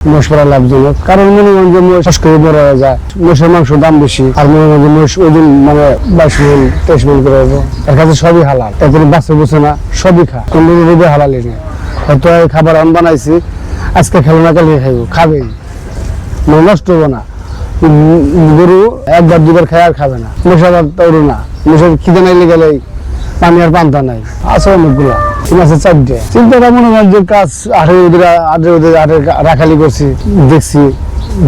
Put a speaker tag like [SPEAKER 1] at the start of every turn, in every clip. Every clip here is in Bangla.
[SPEAKER 1] মোষ পালা লাভজনক, কারণ মনে করেন যে মোষ করে বড় হয়ে যায়, মোষের মাংস দাম বেশি, আর মনে করেন যে মোষ ওজন মানে 22 মণ 23 মণ করে হবে। এর কাছে সবই হালাল, এখানে বাচ্চা বুঝে না, সবই খা, কোনো রোগে হালালই নেই। হয়তো এই খাবার আমি বানাইছি, আজকে খেলো না কালকে খাইব, খাবেই, মানে নষ্ট হবো না। গরু একবার দুবার খায় আর খাবে না, মোষ আবার তৈরি না, মোষের খিদে নাইলে গেলেই পানি আর পান্তা নাই, আছে অনেকগুলা আছে 4টে। চিন্তাটা মনে হয় যে কাজ রাখালি করছি, দেখছি,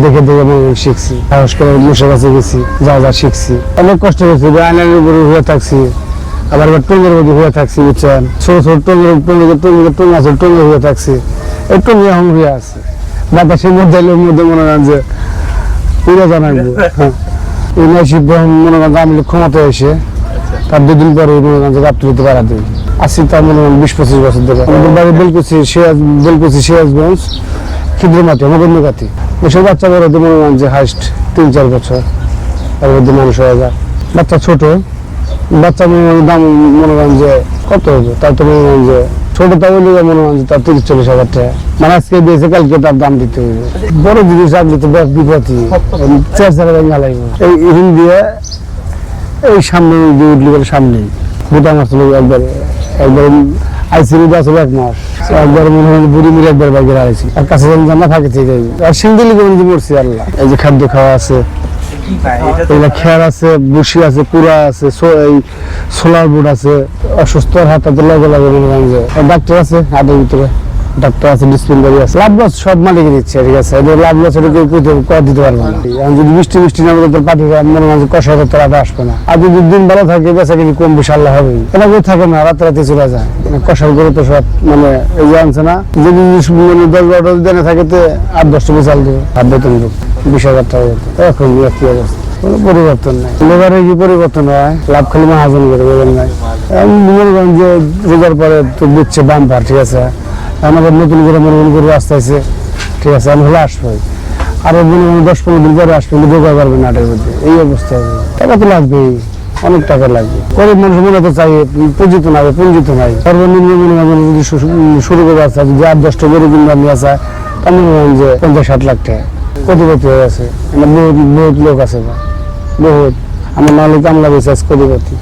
[SPEAKER 1] দেখে দেখে শিখছি, সাহস করে মোষের কাছে গেছি, যা যা শিখছি, অনেক কষ্ট করছি, আইনের উপরে হয়ে থাকছি, আবার টঙ্গের মধ্যে হয়ে থাকছি, বুঝছেন, ছোট ছোট টঙ্গ আছে, টঙ্গে হয়ে থাকছি, এই টঙ্গে এখন হয়ে আছে বাতাসের মধ্যে মনে হয় যে পুরো জানাইবো। এই নয়শিব মনে করেন আমি ক্ষমতা এসে তার 2 দিন পরে মনে করেন যে গাবতলীতে পাড়া দিই, আসছি তার মনে করেন 20-25 বছর ধরে। আমাদের বাড়ি বেলকুচি সিরাজগঞ্জ ক্ষুদ্র মাটি আমার বন্ধুকাতি, ওসব বাচ্চা বড় হতে মনে করেন যে হাইস্ট 3-4 বছর, তার মধ্যে মানুষ হয়ে যায়। বাচ্চা ছোট বাচ্চা দাম মনে করেন যে কত হবে, তার তো মনে করেন যে ছোটটা হইলে মনে করেন যে তার 30-40 হাজার টাকা, মানে আজকে দিয়েছে কালকে তার দাম দিতে হবে। বড় জিনিস আপনি তো বিপত্তি এই ঋণ দিয়ে এই সামনে উঠলি বলে সামনেই বুটাম আসলে একবার আইসিডি আসলে 1 মাস, একবার মনে হয় বুড়ি মুড়ি একবার বাইকে হারাইছি, আর কাছে জানা থাকে ঠিক আছে, আর সিন্দিলি করে যে মরছি আল্লাহ। এই যে খাদ্য খাওয়া আছে, খেয়ার আছে, বুসি আছে, কুড়া আছে, এই সোলার বোর্ড আছে, অসুস্থ হাতে লগে লগে মনে করেন যে ডাক্তার আছে, হাতের ভিতরে ডাক্তার আছে, ডিসপেন্সারি আছে, লাভ লস সব মালিক দিচ্ছে, ঠিক আছে, লাভ লস এটা কেউ করে দিতে পারবে না। যদি বৃষ্টি না হলে তোর পাঠিয়ে মনে হয় কষা তোর আটা আসবে না, আর যদি দিন ভালো থাকে বেচা কিন্তু কম বেশি আল্লাহ হবে, এটা কেউ থাকে না, রাতে চলে যায়, কষার করে তো সব মানে এই যে আনছে না, যদি 10-12 দিনে থাকে 8-10টা বেচাল দেবে, আর বেতন দেবে 20,000 টাকা যেত, এখন কি অবস্থা, কোনো পরিবর্তন নাই। লেবারে কি পরিবর্তন হয়, লাভ খালি মাহাজন করে বলেন নাই। মনে করেন যে রোজার পরে তো দিচ্ছে বাম্পার, ঠিক আছে, আমাদের নতুন করে মনে করে রাস্তা আছে, ঠিক আছে, আমি হলে আসবো, আরো মনে করেন 10-15 দিন পরে আসবো, যোগাড় পারবে না আটের মধ্যে, এই অবস্থা হবে। টাকা তো লাগবেই, অনেক টাকা লাগবে, গরিব মানুষ মনে তো চাই পুঁজি তো নাই, সর্বনিম্ন মনে করেন যদি শুরু করে আসা, যদি 8-10টা গরু কিনবার নিয়ে আসা, তা মনে করেন যে 50-60 লাখ টাকা কোটিপতি হয়ে আছে, বহুত লোক আছে, বহুত আমার নাহলে কামলা বেশি কোটিপতি।